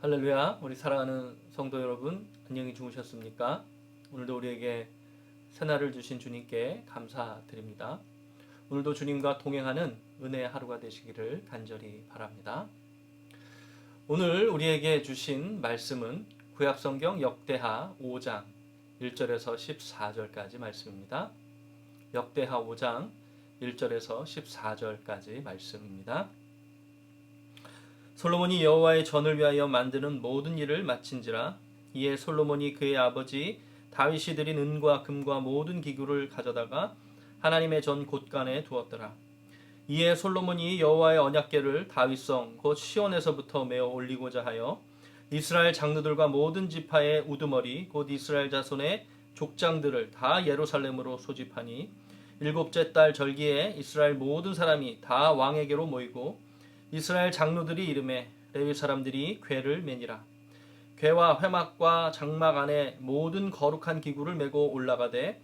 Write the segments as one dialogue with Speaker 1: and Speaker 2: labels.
Speaker 1: 할렐루야, 우리 사랑하는 성도 여러분, 안녕히 주무셨습니까? 오늘도 우리에게 새날을 주신 주님께 감사드립니다. 오늘도 주님과 동행하는 은혜의 하루가 되시기를 간절히 바랍니다. 오늘 우리에게 주신 말씀은 구약성경 역대하 5장 1절에서 14절까지 말씀입니다. 역대하 5장 1절에서 14절까지 말씀입니다. 솔로몬이 여호와의 전을 위하여 만드는 모든 일을 마친지라. 이에 솔로몬이 그의 아버지 다윗이 드린 은과 금과 모든 기구를 가져다가 하나님의 전 곳간에 두었더라. 이에 솔로몬이 여호와의 언약궤를 다윗성 곧 시온에서부터 메어 올리고자 하여 이스라엘 장로들과 모든 지파의 우두머리 곧 이스라엘 자손의 족장들을 다 예루살렘으로 소집하니 일곱째 달 절기에 이스라엘 모든 사람이 다 왕에게로 모이고 이스라엘 장로들이 이름에 레위 사람들이 궤를 매니라. 궤와 회막과 장막 안에 모든 거룩한 기구를 메고 올라가되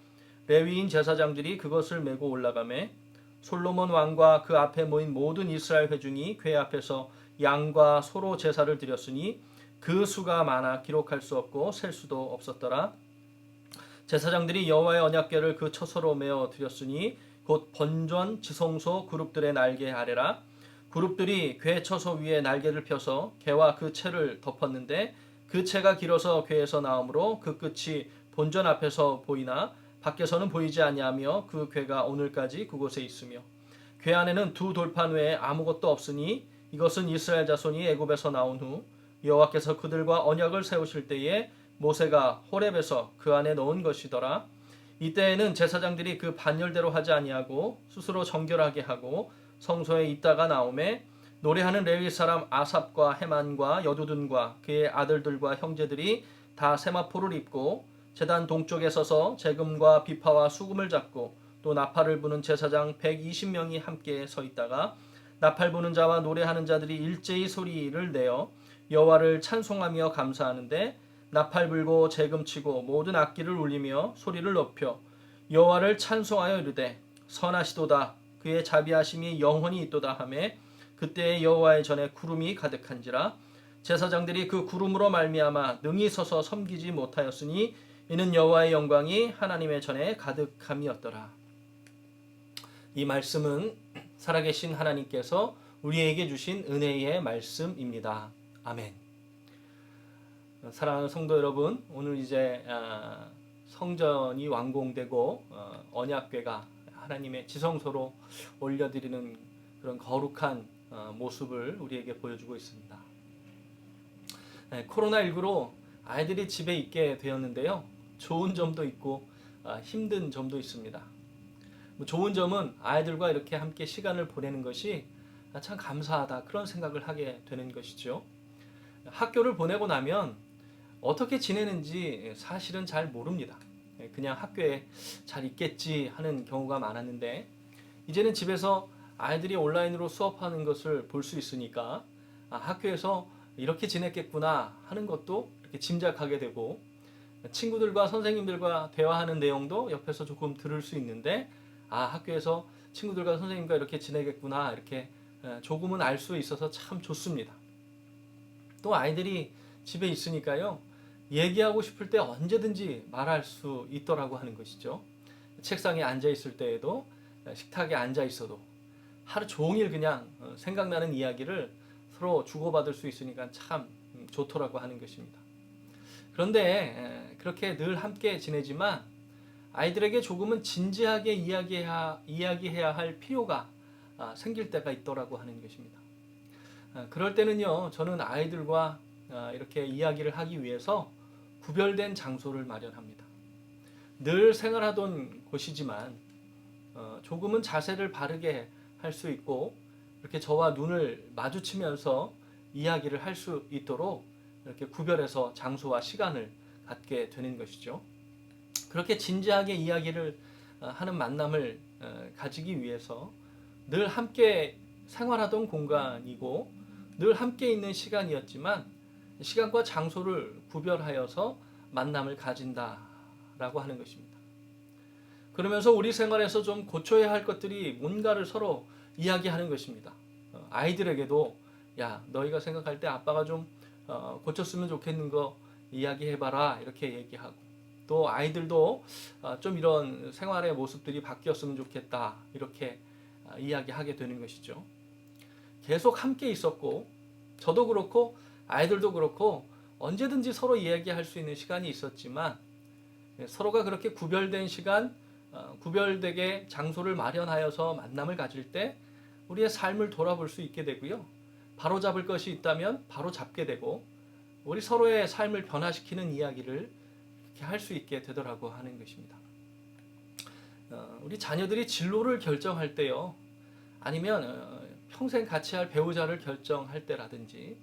Speaker 1: 레위인 제사장들이 그것을 메고 올라가매 솔로몬 왕과 그 앞에 모인 모든 이스라엘 회중이 궤 앞에서 양과 소로 제사를 드렸으니 그 수가 많아 기록할 수 없고 셀 수도 없었더라. 제사장들이 여호와의 언약궤를 그 처소로 메어 드렸으니 곧 번전 지성소 그룹들의 날개 아래라. 그룹들이 궤 처소 위에 날개를 펴서 궤와 그 채를 덮었는데 그 채가 길어서 궤에서 나오므로 그 끝이 본전 앞에서 보이나 밖에서는 보이지 아니하며 그 궤가 오늘까지 그곳에 있으며 궤 안에는 두 돌판 외에 아무것도 없으니 이것은 이스라엘 자손이 애굽에서 나온 후 여호와께서 그들과 언약을 세우실 때에 모세가 호렙에서 그 안에 넣은 것이더라. 이때에는 제사장들이 그 반열대로 하지 아니하고 스스로 정결하게 하고 성소에 있다가 나오매 노래하는 레위 사람 아삽과 헤만과 여두둔과 그의 아들들과 형제들이 다 세마포를 입고 제단 동쪽에 서서 재금과 비파와 수금을 잡고 또 나팔을 부는 제사장 120명이 함께 서 있다가 나팔 부는 자와 노래하는 자들이 일제히 소리를 내어 여호와를 찬송하며 감사하는데 나팔 불고 재금 치고 모든 악기를 울리며 소리를 높여 여호와를 찬송하여 이르되 선하시도다 그의 자비하심이 영원히 있도다 하매 그때에 여호와의 전에 구름이 가득한지라. 제사장들이 그 구름으로 말미암아 능히 서서 섬기지 못하였으니 이는 여호와의 영광이 하나님의 전에 가득함이었더라. 이 말씀은 살아계신 하나님께서 우리에게 주신 은혜의 말씀입니다. 아멘. 사랑하는 성도 여러분, 오늘 이제 성전이 완공되고 언약궤가 하나님의 지성소로 올려드리는 그런 거룩한 모습을 우리에게 보여주고 있습니다. 코로나19로 아이들이 집에 있게 되었는데요. 좋은 점도 있고 힘든 점도 있습니다. 좋은 점은 아이들과 이렇게 함께 시간을 보내는 것이 참 감사하다 그런 생각을 하게 되는 것이죠. 학교를 보내고 나면 어떻게 지내는지 사실은 잘 모릅니다. 그냥 학교에 잘 있겠지 하는 경우가 많았는데 이제는 집에서 아이들이 온라인으로 수업하는 것을 볼 수 있으니까 학교에서 이렇게 지냈겠구나 하는 것도 이렇게 짐작하게 되고 친구들과 선생님들과 대화하는 내용도 옆에서 조금 들을 수 있는데 학교에서 친구들과 선생님과 이렇게 지내겠구나 이렇게 조금은 알 수 있어서 참 좋습니다. 또 아이들이 집에 있으니까요. 얘기하고 싶을 때 언제든지 말할 수 있더라고 하는 것이죠. 책상에 앉아 있을 때에도 식탁에 앉아 있어도 하루 종일 그냥 생각나는 이야기를 서로 주고받을 수 있으니까 참 좋더라고 하는 것입니다. 그런데 그렇게 늘 함께 지내지만 아이들에게 조금은 진지하게 이야기해야 할 필요가 생길 때가 있더라고 하는 것입니다. 그럴 때는요, 저는 아이들과 이렇게 이야기를 하기 위해서 구별된 장소를 마련합니다. 늘 생활하던 곳이지만 조금은 자세를 바르게 할 수 있고 이렇게 저와 눈을 마주치면서 이야기를 할 수 있도록 이렇게 구별해서 장소와 시간을 갖게 되는 것이죠. 그렇게 진지하게 이야기를 하는 만남을 가지기 위해서 늘 함께 생활하던 공간이고 늘 함께 있는 시간이었지만 시간과 장소를 구별하여서 만남을 가진다라고 하는 것입니다. 그러면서 우리 생활에서 좀 고쳐야 할 것들이 뭔가를 서로 이야기하는 것입니다. 아이들에게도 야, 너희가 생각할 때 아빠가 좀 고쳤으면 좋겠는 거 이야기해봐라 이렇게 얘기하고, 또 아이들도 좀 이런 생활의 모습들이 바뀌었으면 좋겠다 이렇게 이야기하게 되는 것이죠. 계속 함께 있었고, 저도 그렇고 아이들도 그렇고 언제든지 서로 이야기할 수 있는 시간이 있었지만, 서로가 그렇게 구별된 시간, 구별되게 장소를 마련하여서 만남을 가질 때 우리의 삶을 돌아볼 수 있게 되고요. 바로 잡을 것이 있다면 바로 잡게 되고, 우리 서로의 삶을 변화시키는 이야기를 이렇게 할 수 있게 되더라고 하는 것입니다. 우리 자녀들이 진로를 결정할 때요, 아니면 평생 같이 할 배우자를 결정할 때라든지,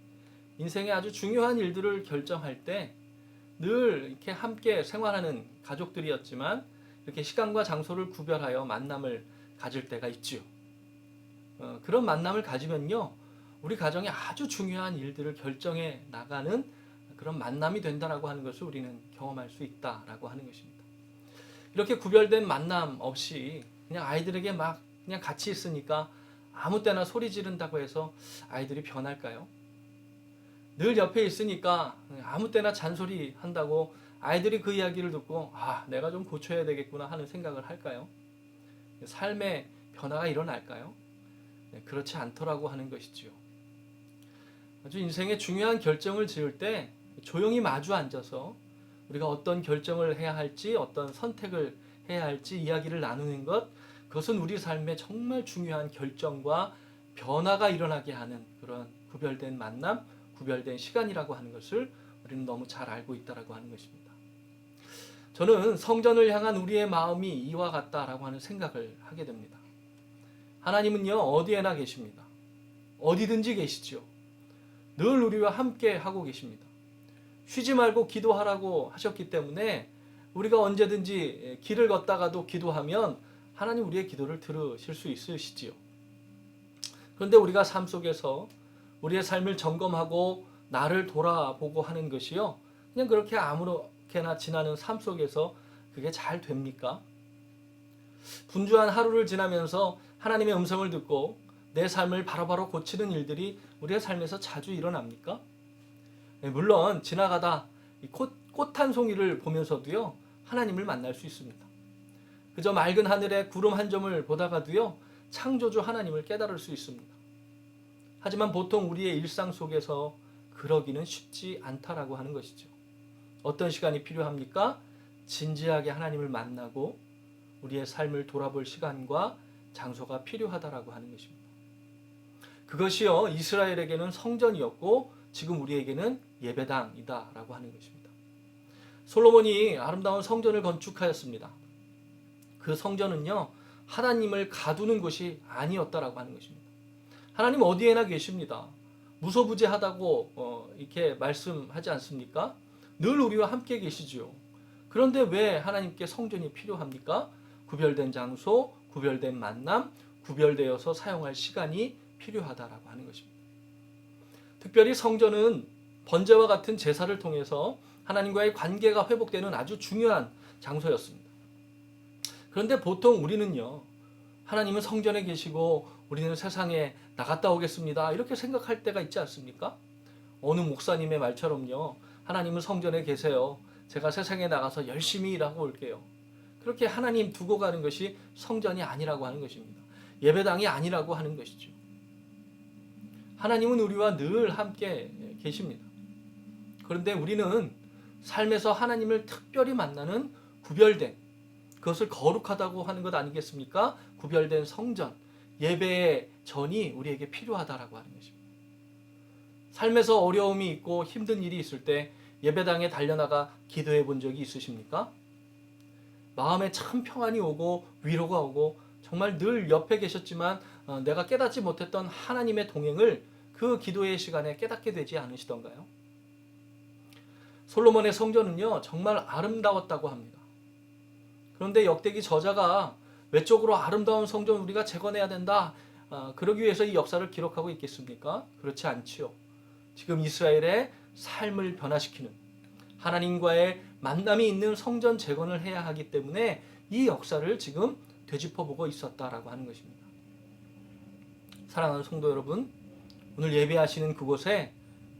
Speaker 1: 인생의 아주 중요한 일들을 결정할 때 늘 이렇게 함께 생활하는 가족들이었지만 이렇게 시간과 장소를 구별하여 만남을 가질 때가 있지요. 그런 만남을 가지면요, 우리 가정에 아주 중요한 일들을 결정해 나가는 그런 만남이 된다라고 하는 것을 우리는 경험할 수 있다라고 하는 것입니다. 이렇게 구별된 만남 없이 그냥 아이들에게 막 그냥 같이 있으니까 아무 때나 소리 지른다고 해서 아이들이 변할까요? 늘 옆에 있으니까 아무 때나 잔소리 한다고 아이들이 그 이야기를 듣고 내가 좀 고쳐야 되겠구나 하는 생각을 할까요? 삶의 변화가 일어날까요? 그렇지 않더라고 하는 것이지요. 아주 인생의 중요한 결정을 지을 때 조용히 마주 앉아서 우리가 어떤 결정을 해야 할지, 어떤 선택을 해야 할지 이야기를 나누는 것, 그것은 우리 삶에 정말 중요한 결정과 변화가 일어나게 하는 그런 구별된 만남, 구별된 시간이라고 하는 것을 우리는 너무 잘 알고 있다라고 하는 것입니다. 저는 성전을 향한 우리의 마음이 이와 같다라고 하는 생각을 하게 됩니다. 하나님은요, 어디에나 계십니다. 어디든지 계시죠. 늘 우리와 함께 하고 계십니다. 쉬지 말고 기도하라고 하셨기 때문에 우리가 언제든지 길을 걷다가도 기도하면 하나님 우리의 기도를 들으실 수 있으시지요. 그런데 우리가 삶 속에서 우리의 삶을 점검하고 나를 돌아보고 하는 것이요, 그냥 그렇게 아무렇게나 지나는 삶 속에서 그게 잘 됩니까? 분주한 하루를 지나면서 하나님의 음성을 듣고 내 삶을 바로바로 고치는 일들이 우리의 삶에서 자주 일어납니까? 물론 지나가다 꽃 한 송이를 보면서도요, 하나님을 만날 수 있습니다. 그저 맑은 하늘에 구름 한 점을 보다가도요, 창조주 하나님을 깨달을 수 있습니다. 하지만 보통 우리의 일상 속에서 그러기는 쉽지 않다라고 하는 것이죠. 어떤 시간이 필요합니까? 진지하게 하나님을 만나고 우리의 삶을 돌아볼 시간과 장소가 필요하다라고 하는 것입니다. 그것이요, 이스라엘에게는 성전이었고 지금 우리에게는 예배당이다라고 하는 것입니다. 솔로몬이 아름다운 성전을 건축하였습니다. 그 성전은요, 하나님을 가두는 곳이 아니었다라고 하는 것입니다. 하나님 어디에나 계십니다. 무소부재하다고 이렇게 말씀하지 않습니까? 늘 우리와 함께 계시지요. 그런데 왜 하나님께 성전이 필요합니까? 구별된 장소, 구별된 만남, 구별되어서 사용할 시간이 필요하다라고 하는 것입니다. 특별히 성전은 번제와 같은 제사를 통해서 하나님과의 관계가 회복되는 아주 중요한 장소였습니다. 그런데 보통 우리는요, 하나님은 성전에 계시고 우리는 세상에 나갔다 오겠습니다, 이렇게 생각할 때가 있지 않습니까? 어느 목사님의 말처럼요, 하나님은 성전에 계세요. 제가 세상에 나가서 열심히 일하고 올게요. 그렇게 하나님 두고 가는 것이 성전이 아니라고 하는 것입니다. 예배당이 아니라고 하는 것이죠. 하나님은 우리와 늘 함께 계십니다. 그런데 우리는 삶에서 하나님을 특별히 만나는 구별된, 그것을 거룩하다고 하는 것 아니겠습니까? 구별된 성전, 예배의 전이 우리에게 필요하다라고 하는 것입니다. 삶에서 어려움이 있고 힘든 일이 있을 때 예배당에 달려나가 기도해 본 적이 있으십니까? 마음에 참 평안이 오고 위로가 오고 정말 늘 옆에 계셨지만 내가 깨닫지 못했던 하나님의 동행을 그 기도의 시간에 깨닫게 되지 않으시던가요? 솔로몬의 성전은요, 정말 아름다웠다고 합니다. 그런데 역대기 저자가 외적으로 아름다운 성전 우리가 재건해야 된다, 그러기 위해서 이 역사를 기록하고 있겠습니까? 그렇지 않지요. 지금 이스라엘의 삶을 변화시키는, 하나님과의 만남이 있는 성전 재건을 해야 하기 때문에 이 역사를 지금 되짚어보고 있었다라고 하는 것입니다. 사랑하는 성도 여러분, 오늘 예배하시는 그곳에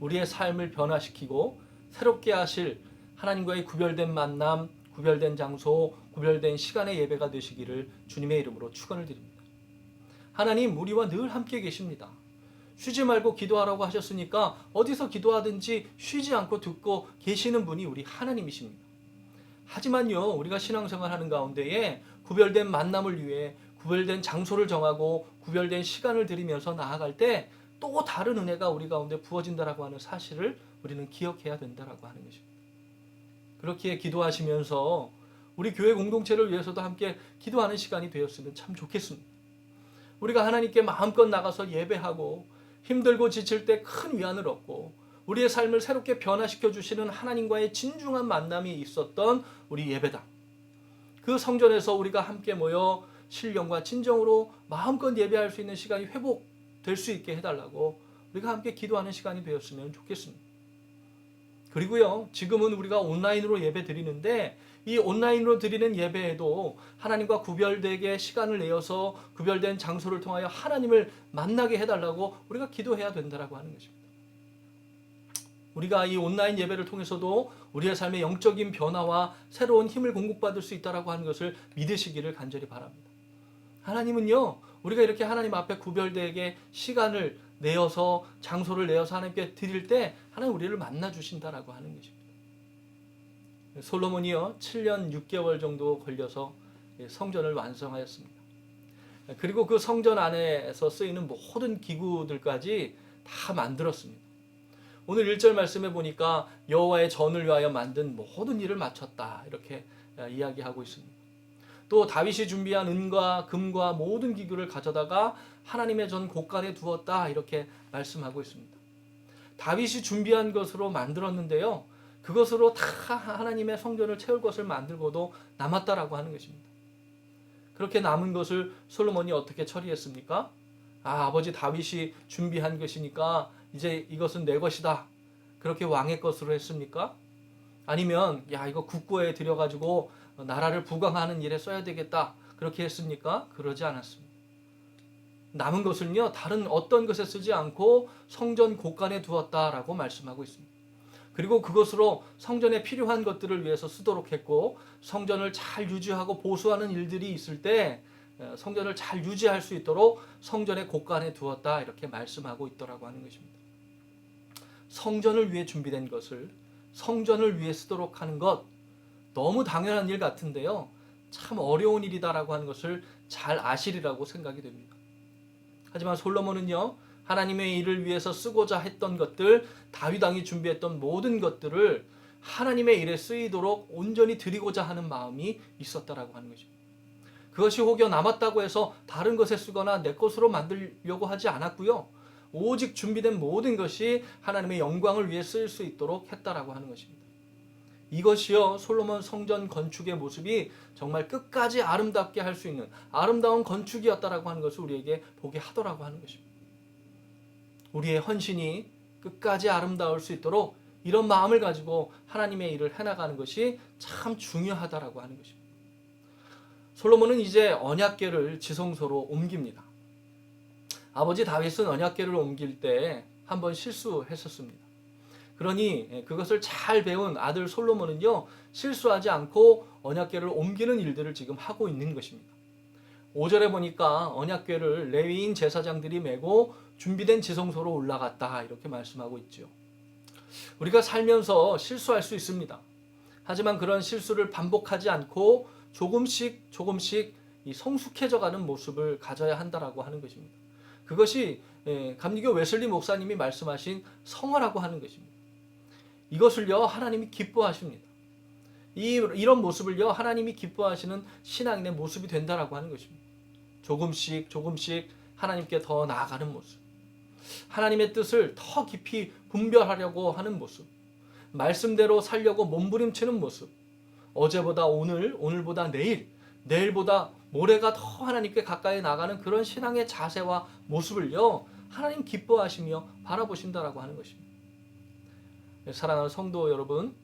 Speaker 1: 우리의 삶을 변화시키고 새롭게 하실 하나님과의 구별된 만남, 구별된 장소, 구별된 시간의 예배가 되시기를 주님의 이름으로 축원을 드립니다. 하나님, 우리와 늘 함께 계십니다. 쉬지 말고 기도하라고 하셨으니까 어디서 기도하든지 쉬지 않고 듣고 계시는 분이 우리 하나님이십니다. 하지만요, 우리가 신앙생활하는 가운데에 구별된 만남을 위해 구별된 장소를 정하고 구별된 시간을 들이면서 나아갈 때 또 다른 은혜가 우리 가운데 부어진다라고 하는 사실을 우리는 기억해야 된다라고 하는 것입니다. 그렇게 기도하시면서 우리 교회 공동체를 위해서도 함께 기도하는 시간이 되었으면 참 좋겠습니다. 우리가 하나님께 마음껏 나가서 예배하고 힘들고 지칠 때 큰 위안을 얻고 우리의 삶을 새롭게 변화시켜 주시는 하나님과의 진중한 만남이 있었던 우리 예배당. 그 성전에서 우리가 함께 모여 신령과 진정으로 마음껏 예배할 수 있는 시간이 회복될 수 있게 해달라고 우리가 함께 기도하는 시간이 되었으면 좋겠습니다. 그리고요, 지금은 우리가 온라인으로 예배 드리는데 이 온라인으로 드리는 예배에도 하나님과 구별되게 시간을 내어서 구별된 장소를 통하여 하나님을 만나게 해달라고 우리가 기도해야 된다라고 하는 것입니다. 우리가 이 온라인 예배를 통해서도 우리의 삶의 영적인 변화와 새로운 힘을 공급받을 수 있다라고 하는 것을 믿으시기를 간절히 바랍니다. 하나님은요, 우리가 이렇게 하나님 앞에 구별되게 시간을 내어서 장소를 내어서 하나님께 드릴 때 하나님 우리를 만나 주신다라고 하는 것입니다. 솔로몬이요 7년 6개월 정도 걸려서 성전을 완성하였습니다. 그리고 그 성전 안에서 쓰이는 모든 기구들까지 다 만들었습니다. 오늘 1절 말씀에 보니까 여호와의 전을 위하여 만든 모든 일을 마쳤다 이렇게 이야기하고 있습니다. 또 다윗이 준비한 은과 금과 모든 기구를 가져다가 하나님의 전 곳간에 두었다 이렇게 말씀하고 있습니다. 다윗이 준비한 것으로 만들었는데요, 그것으로 다 하나님의 성전을 채울 것을 만들고도 남았다라고 하는 것입니다. 그렇게 남은 것을 솔로몬이 어떻게 처리했습니까? 아버지 다윗이 준비한 것이니까 이제 이것은 내 것이다, 그렇게 왕의 것으로 했습니까? 아니면 이거 국고에 들여가지고 나라를 부강하는 일에 써야 되겠다, 그렇게 했습니까? 그러지 않았습니다. 남은 것을요 다른 어떤 것에 쓰지 않고 성전 곳간에 두었다라고 말씀하고 있습니다. 그리고 그것으로 성전에 필요한 것들을 위해서 쓰도록 했고, 성전을 잘 유지하고 보수하는 일들이 있을 때 성전을 잘 유지할 수 있도록 성전의 곳간에 두었다 이렇게 말씀하고 있더라고 하는 것입니다. 성전을 위해 준비된 것을 성전을 위해 쓰도록 하는 것, 너무 당연한 일 같은데요, 참 어려운 일이다라고 하는 것을 잘 아시리라고 생각이 됩니다. 하지만 솔로몬은요, 하나님의 일을 위해서 쓰고자 했던 것들, 다윗 왕이 준비했던 모든 것들을 하나님의 일에 쓰이도록 온전히 드리고자 하는 마음이 있었다라고 하는 것입니다. 그것이 혹여 남았다고 해서 다른 것에 쓰거나 내 것으로 만들려고 하지 않았고요, 오직 준비된 모든 것이 하나님의 영광을 위해 쓰일 수 있도록 했다라고 하는 것입니다. 이것이요 솔로몬 성전 건축의 모습이 정말 끝까지 아름답게 할 수 있는 아름다운 건축이었다라고 하는 것을 우리에게 보게 하더라고 하는 것입니다. 우리의 헌신이 끝까지 아름다울 수 있도록 이런 마음을 가지고 하나님의 일을 해나가는 것이 참 중요하다라고 하는 것입니다. 솔로몬은 이제 언약궤를 지성소로 옮깁니다. 아버지 다윗은 언약궤를 옮길 때 한번 실수했었습니다. 그러니 그것을 잘 배운 아들 솔로몬은요, 실수하지 않고 언약궤를 옮기는 일들을 지금 하고 있는 것입니다. 5절에 보니까 언약궤를 레위인 제사장들이 메고 준비된 지성소로 올라갔다 이렇게 말씀하고 있죠. 우리가 살면서 실수할 수 있습니다. 하지만 그런 실수를 반복하지 않고 조금씩 이 성숙해져가는 모습을 가져야 한다라고 하는 것입니다. 그것이 감리교 웨슬리 목사님이 말씀하신 성화라고 하는 것입니다. 이것을요 하나님이 기뻐하십니다. 이런 모습을요 하나님이 기뻐하시는 신앙인의 모습이 된다라고 하는 것입니다. 조금씩 하나님께 더 나아가는 모습, 하나님의 뜻을 더 깊이 분별하려고 하는 모습, 말씀대로 살려고 몸부림치는 모습, 어제보다 오늘, 오늘보다 내일, 내일보다 모레가 더 하나님께 가까이 나가는 그런 신앙의 자세와 모습을요 하나님 기뻐하시며 바라보신다라고 하는 것입니다. 사랑하는 성도 여러분,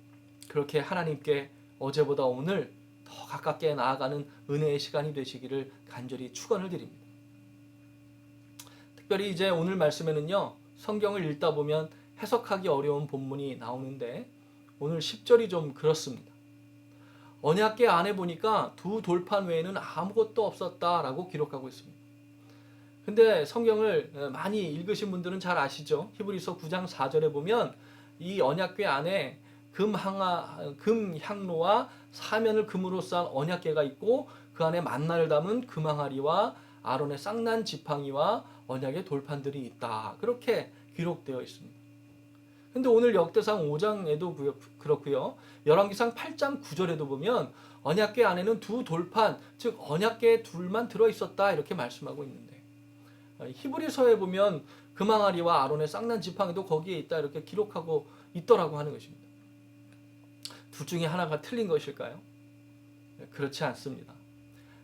Speaker 1: 그렇게 하나님께 어제보다 오늘 더 가깝게 나아가는 은혜의 시간이 되시기를 간절히 축원을 드립니다. 특별히 이제 오늘 말씀에는요 성경을 읽다 보면 해석하기 어려운 본문이 나오는데 오늘 10절이 좀 그렇습니다. 언약궤 안에 보니까 두 돌판 외에는 아무것도 없었다라고 기록하고 있습니다. 근데 성경을 많이 읽으신 분들은 잘 아시죠? 히브리서 9장 4절에 보면 이 언약궤 안에 금 향로와 사면을 금으로 싼 언약궤가 있고 그 안에 만나를 담은 금 항아리와 아론의 쌍난 지팡이와 언약의 돌판들이 있다. 그렇게 기록되어 있습니다. 근데 오늘 역대상 5장에도 그렇고요. 열왕기상 8장 9절에도 보면 언약궤 안에는 두 돌판, 즉 언약궤 둘만 들어 있었다 이렇게 말씀하고 있는데 히브리서에 보면 금 항아리와 아론의 쌍난 지팡이도 거기에 있다 이렇게 기록하고 있더라고 하는 것입니다. 둘 중에 하나가 틀린 것일까요? 그렇지 않습니다.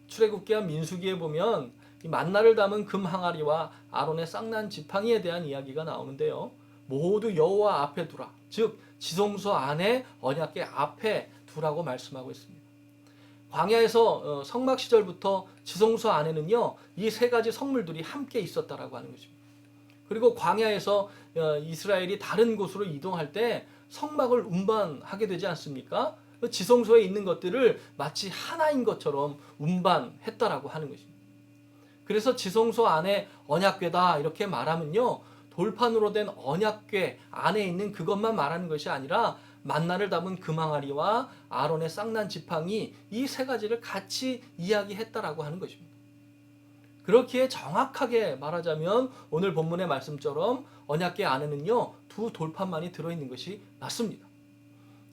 Speaker 1: 출애굽기와 민수기에 보면 이 만나를 담은 금 항아리와 아론의 쌍난 지팡이에 대한 이야기가 나오는데요. 모두 여호와 앞에 두라. 즉 지성소 안에 언약궤 앞에 두라고 말씀하고 있습니다. 광야에서 성막 시절부터 지성소 안에는요. 이 세 가지 성물들이 함께 있었다라고 하는 것입니다. 그리고 광야에서 이스라엘이 다른 곳으로 이동할 때 성막을 운반하게 되지 않습니까? 지성소에 있는 것들을 마치 하나인 것처럼 운반했다라고 하는 것입니다. 그래서 지성소 안에 언약궤다 이렇게 말하면요. 돌판으로 된 언약궤 안에 있는 그것만 말하는 것이 아니라 만나를 담은 금 항아리와 아론의 쌍난 지팡이 이 세 가지를 같이 이야기했다라고 하는 것입니다. 그렇기에 정확하게 말하자면 오늘 본문의 말씀처럼 언약궤 안에는요. 두 돌판만이 들어있는 것이 맞습니다.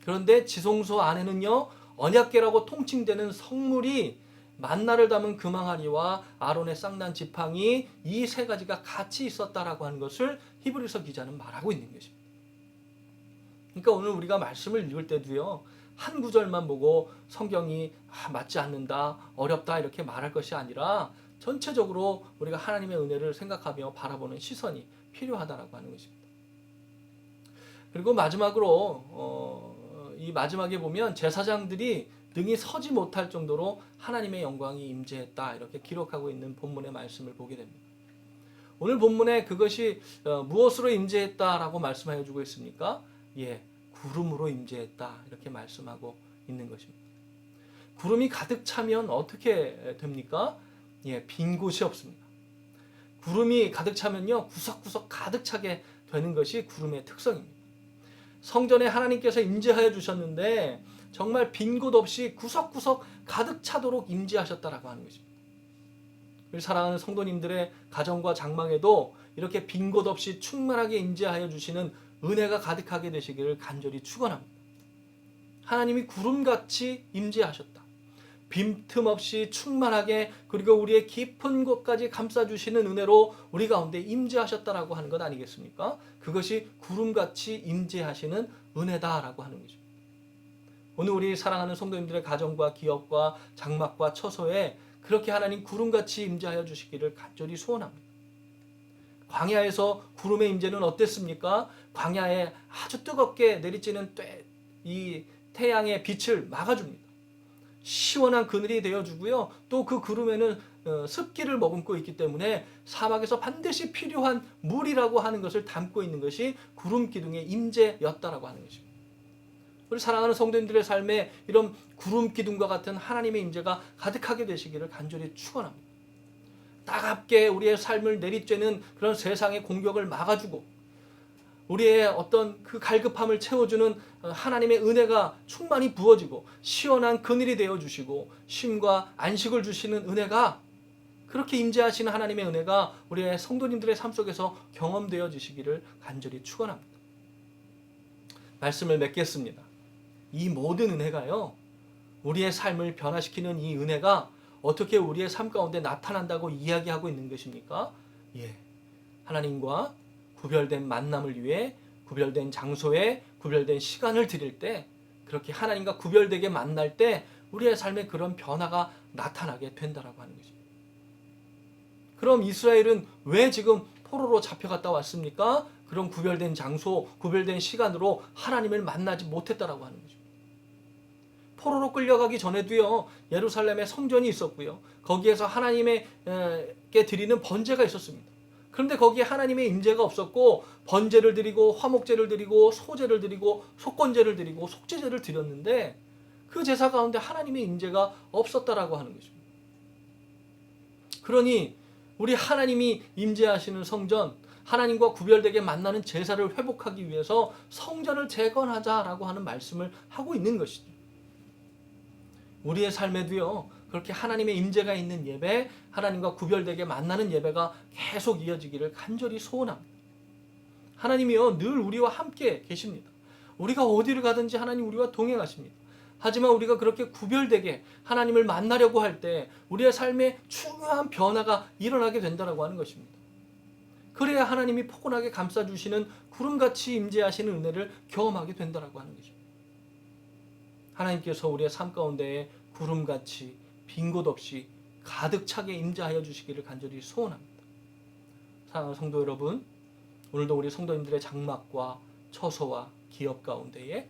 Speaker 1: 그런데 지성소 안에는요. 언약궤라고 통칭되는 성물이 만나를 담은 금 항아리와 아론의 쌍난 지팡이 이 세 가지가 같이 있었다라고 하는 것을 히브리서 기자는 말하고 있는 것입니다. 그러니까 오늘 우리가 말씀을 읽을 때도요. 한 구절만 보고 성경이 맞지 않는다, 어렵다 이렇게 말할 것이 아니라 전체적으로 우리가 하나님의 은혜를 생각하며 바라보는 시선이 필요하다라고 하는 것입니다. 그리고 마지막으로 이 마지막에 보면 제사장들이 능히 서지 못할 정도로 하나님의 영광이 임재했다 이렇게 기록하고 있는 본문의 말씀을 보게 됩니다. 오늘 본문에 그것이 무엇으로 임재했다라고 말씀하여 주고 있습니까? 구름으로 임재했다 이렇게 말씀하고 있는 것입니다. 구름이 가득 차면 어떻게 됩니까? 빈 곳이 없습니다. 구름이 가득 차면요 구석구석 가득 차게 되는 것이 구름의 특성입니다. 성전에 하나님께서 임재하여 주셨는데 정말 빈 곳 없이 구석구석 가득 차도록 임재하셨다라고 하는 것입니다. 우리 사랑하는 성도님들의 가정과 장막에도 이렇게 빈 곳 없이 충만하게 임재하여 주시는 은혜가 가득하게 되시기를 간절히 축원합니다. 하나님이 구름같이 임재하셨다. 빈틈없이 충만하게 그리고 우리의 깊은 곳까지 감싸주시는 은혜로 우리 가운데 임재하셨다라고 하는 것 아니겠습니까? 그것이 구름같이 임재하시는 은혜다라고 하는 것입니다. 오늘 우리 사랑하는 성도님들의 가정과 기업과 장막과 처소에 그렇게 하나님 구름같이 임재하여 주시기를 간절히 소원합니다. 광야에서 구름의 임재는 어땠습니까? 광야에 아주 뜨겁게 내리쬐는 이 태양의 빛을 막아줍니다. 시원한 그늘이 되어주고요. 또 그 구름에는 습기를 머금고 있기 때문에 사막에서 반드시 필요한 물이라고 하는 것을 담고 있는 것이 구름 기둥의 임재였다라고 하는 것입니다. 우리 사랑하는 성도님들의 삶에 이런 구름 기둥과 같은 하나님의 임재가 가득하게 되시기를 간절히 축원합니다. 따갑게 우리의 삶을 내리쬐는 그런 세상의 공격을 막아주고 우리의 어떤 그 갈급함을 채워주는 하나님의 은혜가 충만히 부어지고 시원한 그늘이 되어주시고 쉼과 안식을 주시는 은혜가 그렇게 임재하시는 하나님의 은혜가 우리의 성도님들의 삶 속에서 경험되어 지시기를 간절히 축원합니다. 말씀을 맺겠습니다. 이 모든 은혜가요. 우리의 삶을 변화시키는 이 은혜가 어떻게 우리의 삶 가운데 나타난다고 이야기하고 있는 것입니까? 하나님과 구별된 만남을 위해 구별된 장소에 구별된 시간을 드릴 때 그렇게 하나님과 구별되게 만날 때 우리의 삶에 그런 변화가 나타나게 된다라고 하는 것입니다. 그럼 이스라엘은 왜 지금 포로로 잡혀갔다 왔습니까? 그런 구별된 장소, 구별된 시간으로 하나님을 만나지 못했다라고 하는 것입니다. 포로로 끌려가기 전에도요. 예루살렘에 성전이 있었고요. 거기에서 하나님께 드리는 번제가 있었습니다. 그런데 거기에 하나님의 임재가 없었고 번제를 드리고 화목제를 드리고 소제를 드리고 속건제를 드리고 속죄제를 드렸는데 그 제사 가운데 하나님의 임재가 없었다라고 하는 것입니다. 그러니 우리 하나님이 임재하시는 성전, 하나님과 구별되게 만나는 제사를 회복하기 위해서 성전을 재건하자라고 하는 말씀을 하고 있는 것이죠. 우리의 삶에도요, 그렇게 하나님의 임재가 있는 예배, 하나님과 구별되게 만나는 예배가 계속 이어지기를 간절히 소원합니다. 하나님이요, 늘 우리와 함께 계십니다. 우리가 어디를 가든지 하나님 우리와 동행하십니다. 하지만 우리가 그렇게 구별되게 하나님을 만나려고 할 때 우리의 삶에 중요한 변화가 일어나게 된다고 하는 것입니다. 그래야 하나님이 포근하게 감싸주시는 구름같이 임재하시는 은혜를 경험하게 된다고 하는 것입니다. 하나님께서 우리의 삶 가운데에 구름같이 빈 곳 없이 가득 차게 임재하여 주시기를 간절히 소원합니다. 사랑하는 성도 여러분, 오늘도 우리 성도님들의 장막과 처소와 기업 가운데에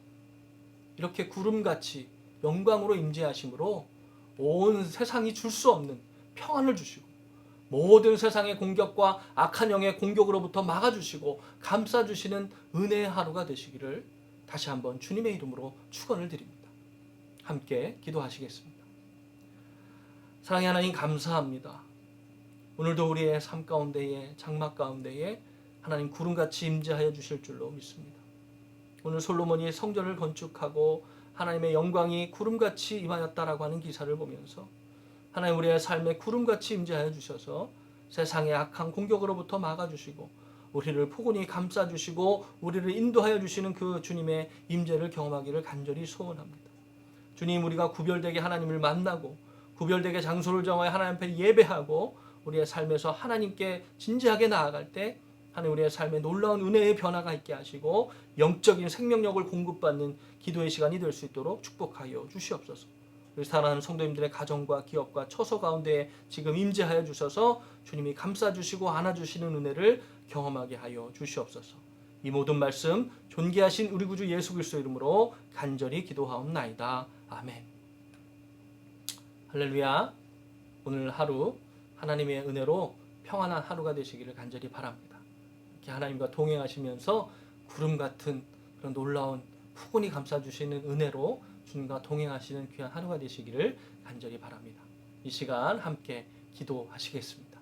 Speaker 1: 이렇게 구름같이 영광으로 임재하심으로 온 세상이 줄 수 없는 평안을 주시고 모든 세상의 공격과 악한 영의 공격으로부터 막아주시고 감싸주시는 은혜의 하루가 되시기를 다시 한번 주님의 이름으로 축원을 드립니다. 함께 기도하시겠습니다. 사랑의 하나님, 감사합니다. 오늘도 우리의 삶 가운데에, 장막 가운데에 하나님 구름같이 임재하여 주실 줄로 믿습니다. 오늘 솔로몬이 성전을 건축하고 하나님의 영광이 구름같이 임하였다라고 하는 기사를 보면서 하나님 우리의 삶에 구름같이 임재하여 주셔서 세상의 악한 공격으로부터 막아주시고 우리를 포근히 감싸주시고 우리를 인도하여 주시는 그 주님의 임재를 경험하기를 간절히 소원합니다. 주님, 우리가 구별되게 하나님을 만나고 구별되게 장소를 정하여 하나님 앞에 예배하고 우리의 삶에서 하나님께 진지하게 나아갈 때 하나님 우리의 삶에 놀라운 은혜의 변화가 있게 하시고 영적인 생명력을 공급받는 기도의 시간이 될 수 있도록 축복하여 주시옵소서. 우리 사랑하는 성도님들의 가정과 기업과 처소 가운데 지금 임재하여 주셔서 주님이 감싸주시고 안아주시는 은혜를 경험하게 하여 주시옵소서. 이 모든 말씀 존귀하신 우리 구주 예수 그리스도 이름으로 간절히 기도하옵나이다. 아멘. 할렐루야. 오늘 하루 하나님의 은혜로 평안한 하루가 되시기를 간절히 바랍니다. 이렇게 하나님과 동행하시면서 구름 같은 그런 놀라운 푸근히 감싸주시는 은혜로 주님과 동행하시는 귀한 하루가 되시기를 간절히 바랍니다. 이 시간 함께 기도하시겠습니다.